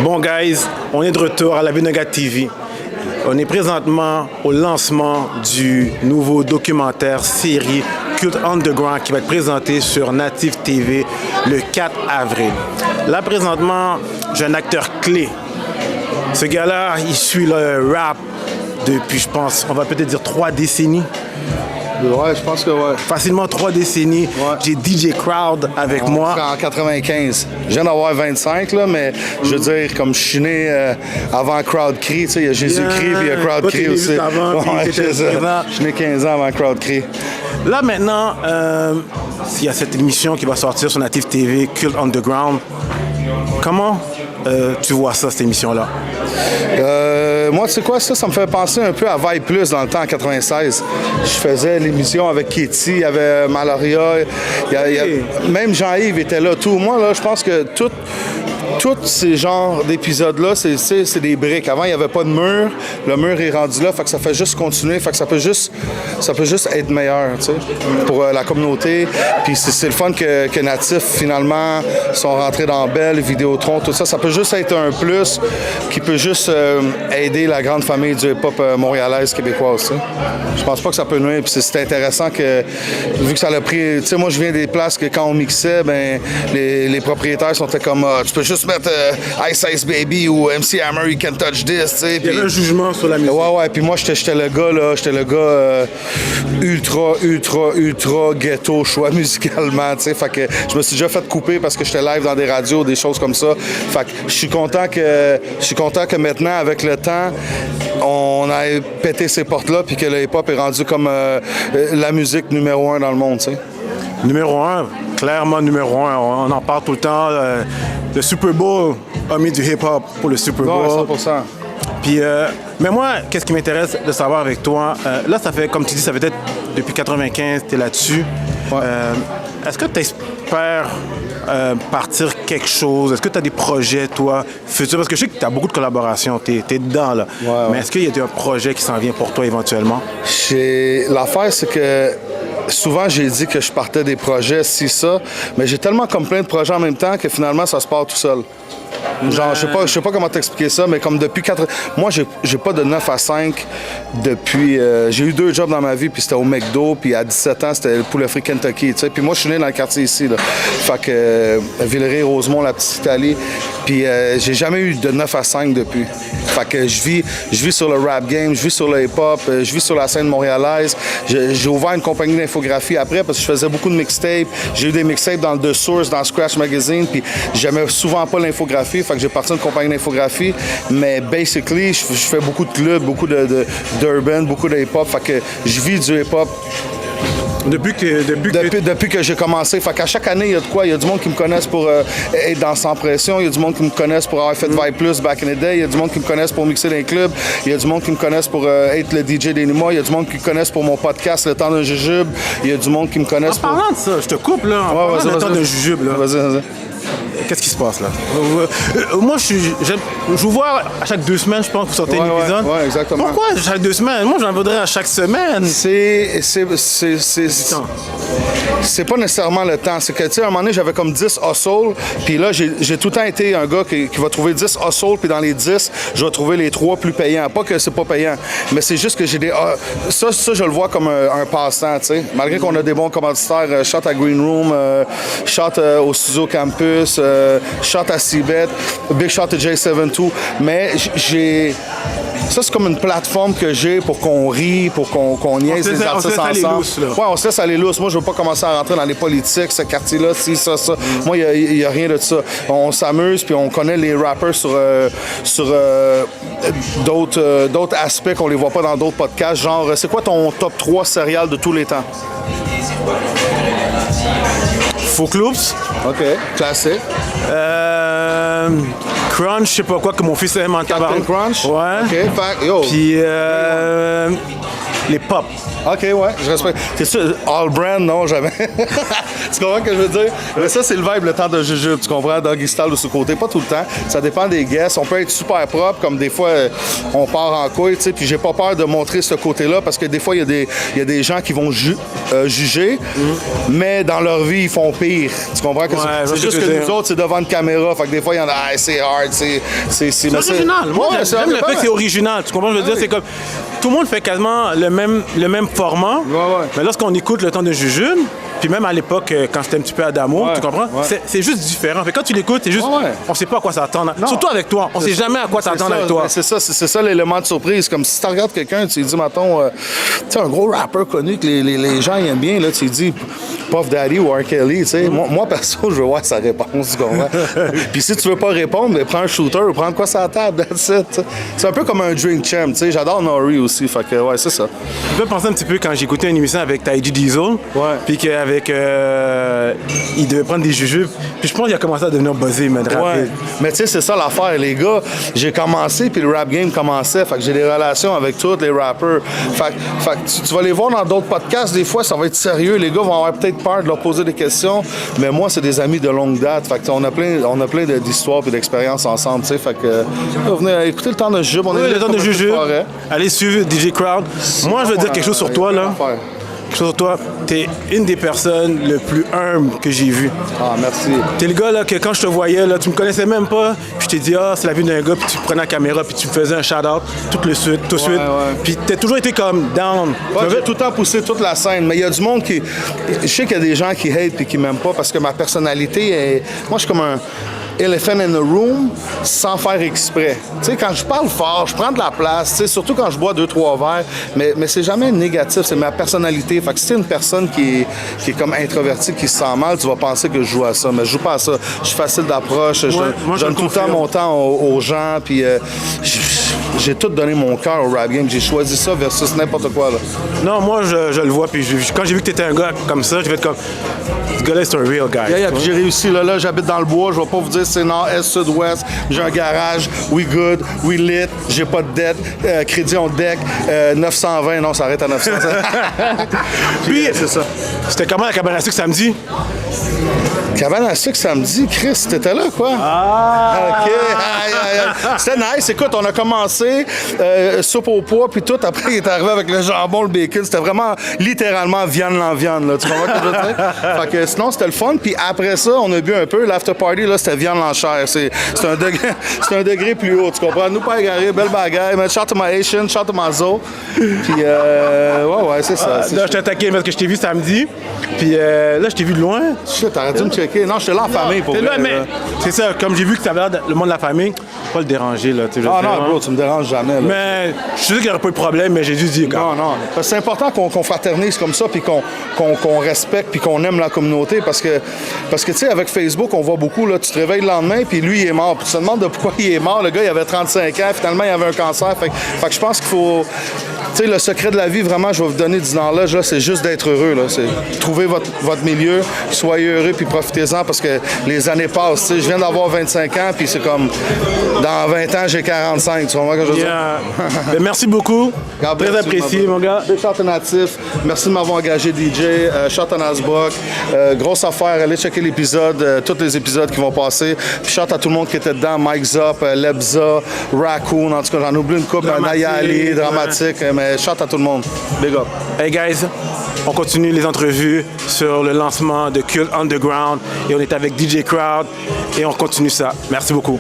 Bon, guys, on est de retour à la Vinoga TV. On est présentement au lancement du nouveau documentaire série Cult Underground qui va être présenté sur Native TV le 4 avril. Là, présentement, j'ai un acteur clé. Ce gars-là, il suit le rap depuis, je pense, on va peut-être dire 3 décennies. Ouais, je pense que ouais. Facilement 3 décennies. Ouais. J'ai DJ Crowd avec moi. En 95. Je viens d'avoir 25, là, mais je veux dire, comme je suis né avant Crowd Cree, tu sais, il y a Jésus-Christ puis il y a Crowd Cree aussi. Avant, ouais, c'est ça. Je suis né 15 ans avant Crowd Cree. Là, maintenant, il y a cette émission qui va sortir sur Native TV, Cult Underground. Comment tu vois ça, cette émission-là? Moi, tu sais quoi, ça me fait penser un peu à Vibe Plus dans le temps, en 96. Je faisais l'émission avec Kitty, il y avait Malaria, même Jean-Yves était là, tout. Moi, là, je pense que tous ces genres d'épisodes-là, c'est des briques. Avant, il n'y avait pas de mur. Le mur est rendu là, fait que ça fait juste continuer, fait que ça peut juste être meilleur, tu sais, pour la communauté. Puis c'est le fun que Natif, finalement, sont rentrés dans Bell, Vidéotron, tout ça. Ça peut juste être un plus qui peut juste aider la grande famille du hip-hop montréalaise, québécoise, tu sais. Je pense pas que ça peut nuire. Puis c'est intéressant que, vu que ça l'a pris... Tu sais, moi, je viens des places que quand on mixait, ben les propriétaires sont comme tu peux juste mettre Ice Ice Baby ou MC Hammer, You Can Touch This, tu sais. Il y avait un jugement sur la musique. Ouais. Puis moi, j'étais le gars, là. J'étais le gars ultra ghetto choix musicalement, tu sais. Fait que je me suis déjà fait couper parce que j'étais live dans des radios, des choses comme ça. Fait que je suis content que maintenant, avec le temps, on a pété ces portes-là puis que le hip-hop est rendu comme la musique numéro 1 dans le monde, tu sais. Numéro 1, clairement numéro 1. On en parle tout le temps. Le Super Bowl a mis du hip-hop pour le Super Bowl. Ouais, 100%. Puis, mais moi, qu'est-ce qui m'intéresse de savoir avec toi, là, ça fait, comme tu dis, ça fait peut-être depuis 95, tu es là-dessus. Ouais. Est-ce que tu espères partir quelque chose? Est-ce que tu as des projets, toi, futurs? Parce que je sais que tu as beaucoup de collaborations, tu es dedans, là. Ouais. Mais est-ce qu'il y a un projet qui s'en vient pour toi éventuellement? L'affaire, c'est que souvent, j'ai dit que je partais des projets, ça, mais j'ai tellement comme plein de projets en même temps que finalement, ça se part tout seul. Genre, je sais pas comment t'expliquer ça, mais comme depuis 4... Moi, j'ai pas de 9 à 5 depuis... j'ai eu 2 jobs dans ma vie, puis c'était au McDo, puis à 17 ans, c'était le poulet frit Kentucky, tu sais. Puis moi, je suis né dans le quartier ici, là. Fait que Villeray, Rosemont, la petite Italie. Puis j'ai jamais eu de 9 à 5 depuis. Fait que je vis sur le rap game, je vis sur le hip-hop, je vis sur la scène montréalaise. J'ai ouvert une compagnie d'infographie après parce que je faisais beaucoup de mixtapes. J'ai eu des mixtapes dans The Source, dans Scratch Magazine, puis j'aimais souvent pas l'infographie. Fait que j'ai parti une compagnie d'infographie. Mais basically, je fais beaucoup de clubs, beaucoup d'urban, beaucoup de hip-hop. Fait que je vis du hip-hop. Depuis que j'ai commencé. Fait qu'à chaque année, il y a de quoi. Il y a du monde qui me connaissent pour être dans Sans Pression. Il y a du monde qui me connaissent pour avoir fait Vibe Plus back in the day. Il y a du monde qui me connaissent pour mixer dans les clubs. Il y a du monde qui me connaissent pour être le DJ d'Enima. Il y a du monde qui me connaissent pour mon podcast Le Temps d'un Jujube. Il y a du monde qui me connaissent En parlant de ça, je te coupe, là. En parlant de Le Temps d'un Jujube, là. Vas-y. Qu'est-ce qui se passe là? Moi, je vous vois à chaque 2 semaines, je pense, que vous sortez un épisode. Ouais, exactement. Pourquoi chaque 2 semaines? Moi, j'en voudrais à chaque semaine. C'est pas nécessairement le temps. C'est que, tu sais, à un moment donné, j'avais comme 10 hustles. Puis là, j'ai tout le temps été un gars qui va trouver 10 hustles. Puis dans les 10, je vais trouver les 3 plus payants. Pas que c'est pas payant, mais c'est juste que j'ai des... Ça, je le vois comme un passe-temps, tu sais. Malgré qu'on a des bons commanditaires, shot à Green Room, shot au Studio Campus, shot à Cbet, big shot à J72. Mais j'ai... Ça, c'est comme une plateforme que j'ai pour qu'on rie, pour qu'on niaise les artistes ensemble. Ouais, on se laisse aller lousse. Moi, je veux pas commencer à rentrer dans les politiques, ce quartier-là, ci, ça. Moi, il y a rien de ça. On s'amuse, puis on connaît les rappers sur d'autres aspects qu'on les voit pas dans d'autres podcasts. Genre, c'est quoi ton top 3 céréales de tous les temps? Faux Loops. OK, classique. Crunch, je sais pas quoi, que mon fils aime en tabarnak. Crunch? Ouais. OK, fait, yo. Puis les pop. OK, ouais, je respecte. C'est sûr, all brand, non, jamais. Tu comprends ce que je veux dire? Mais ça, c'est le vibe, Le Temps de Jujube. Tu comprends? Doggy Style de ce côté. Pas tout le temps. Ça dépend des guests. On peut être super propre, comme des fois, on part en couille, tu sais. Puis j'ai pas peur de montrer ce côté-là parce que des fois, il y a des gens qui vont juger, mais dans leur vie, ils font pire. Tu comprends? Que c'est juste que nous autres, c'est devant une caméra. Fait que des fois, il y en a, c'est hard, C'est original. Moi, j'aime le fait que c'est original. Tu comprends? Je veux dire, c'est comme... Tout le monde fait quasiment le même format. Mais lorsqu'on écoute Le Temps de Jujube, puis même à l'époque, quand j'étais un petit peu Adamo, tu comprends? C'est juste différent. Fait que quand tu l'écoutes, c'est juste... On sait pas à quoi s'attendre. Surtout avec toi. On sait jamais à quoi s'attendre avec toi. C'est ça l'élément de surprise. Comme si tu regardes quelqu'un, tu lui dis, mettons, tu sais, un gros rappeur connu que les gens aiment bien, là, tu lui dis Puff Daddy ou R. Kelly, tu sais. Moi, perso, je veux voir sa réponse, tu comprends? Puis si tu veux pas répondre, ben, prends un shooter ou prends quoi sur la table, that's it. C'est un peu comme un drink champ, tu sais. J'adore Nori aussi, fait que, ouais, c'est ça. Je peux penser un petit peu quand j'écoutais une émission avec Taiji Diesel, puis qu'avec... il devait prendre des jujubes, puis je pense qu'il a commencé à devenir buzzé, mais rapide. Mais tu sais, c'est ça l'affaire, les gars. J'ai commencé, puis le rap game commençait, fait que j'ai des relations avec tous les rappeurs. Fait que tu vas les voir dans d'autres podcasts, des fois, ça va être sérieux. Les gars vont avoir peut-être peur de leur poser des questions, mais moi, c'est des amis de longue date. Fait que on a plein d'histoires et d'expériences ensemble, tu sais. Fait que venez écouter Le Temps de Jujube. Le Temps de Jujube. Allez suivre DJ Crowd. Moi, je veux dire quelque chose sur toi, là. Quelque chose sur toi, t'es une des personnes le plus humble que j'ai vu. Ah, merci. T'es le gars là, que quand je te voyais, là, tu me connaissais même pas, puis je t'ai dit, c'est la vie d'un gars, puis tu prenais la caméra, puis tu me faisais un shout-out tout de suite. Puis t'as toujours été comme down. J'ai tout le temps poussé toute la scène, mais il y a du monde qui... Je sais qu'il y a des gens qui hate et qui m'aiment pas parce que ma personnalité est... Moi, je suis comme un... elephant in the room sans faire exprès. Tu sais, quand je parle fort, je prends de la place, tu sais, surtout quand je bois 2-3 verres, mais c'est jamais négatif, c'est ma personnalité. Fait que si t'es une personne qui est comme introvertie, qui se sent mal, tu vas penser que je joue à ça, mais je joue pas à ça. Je suis facile d'approche, je donne tout le temps mon temps aux gens, puis j'ai tout donné mon cœur au rap game. J'ai choisi ça versus n'importe quoi, là. Non, moi, je le vois, puis quand j'ai vu que t'étais un gars comme ça, j'ai fait comme... Ce gars-là, c'est un real guy. Puis j'ai réussi, là, j'habite dans le bois, je vais pas vous dire c'est nord, est, sud, ouest, j'ai un garage, we good, we lit, j'ai pas de dette, crédit on deck, 920, non, ça arrête à 900. Puis, c'est ça. C'était comment la cabane à sucre samedi? Cabane à sucre samedi, Chris, t'étais là, quoi? Ah! OK. C'était nice. Écoute, on a commencé soupe au pois, puis tout. Après, il est arrivé avec le jambon, le bacon. C'était vraiment, littéralement, viande en viande, là. Tu comprends ce que je veux dire? Fait que sinon, c'était le fun. Puis après ça, on a bu un peu. L'after party, là, c'était viande en chair. C'est un degré plus haut, tu comprends? Nous, pas égaré, belle bagaille. Mais shout to my Asian, shout to my Zo. Puis, ouais, c'est ça. Là, je t'ai attaqué parce que je t'ai vu samedi. Puis là, je t'ai vu de loin. Shit, t'aurais dû me checker. Non, j'étais là en famille pour vrai. Là, mais c'est ça, comme j'ai vu que t'avais l'air le monde de la famille, pas le déranger, là. Non, bro, tu me déranges jamais, là. Mais je sais qu'il n'y aurait pas eu de problème, mais j'ai juste dit... Non. Parce que c'est important qu'on fraternise comme ça, puis qu'on respecte, puis qu'on aime la communauté, parce que tu sais, avec Facebook, on voit beaucoup, là, tu te réveilles le lendemain, puis lui, il est mort. Puis tu te demandes de pourquoi il est mort. Le gars, il avait 35 ans, finalement, il avait un cancer. Fait que je pense qu'il faut... Tu sais, le secret de la vie, vraiment, je vais vous donner 10 knowledge, là, c'est juste d'être heureux, là. C'est trouver votre milieu, soyez heureux, puis profitez-en, parce que les années passent. Tu sais, je viens d'avoir 25 ans, puis c'est comme... Dans 20 ans, j'ai 45. Tu comprends ce que je veux dire? Ben, merci beaucoup. Très apprécié, mon gars. Big shout Natif. Merci de m'avoir engagé DJ. Shout à Nasbrock. Grosse affaire. Allez checker l'épisode, tous les épisodes qui vont passer. Puis shout à tout le monde qui était dedans. Mike Zop, Lebza, Raccoon. En tout cas, j'en oublie une couple. Nayali, Dramatique. Mais shout à tout le monde. Big up. Hey, guys. On continue les entrevues sur le lancement de Cult Underground. Et on est avec DJ Crowd. Et on continue ça. Merci beaucoup.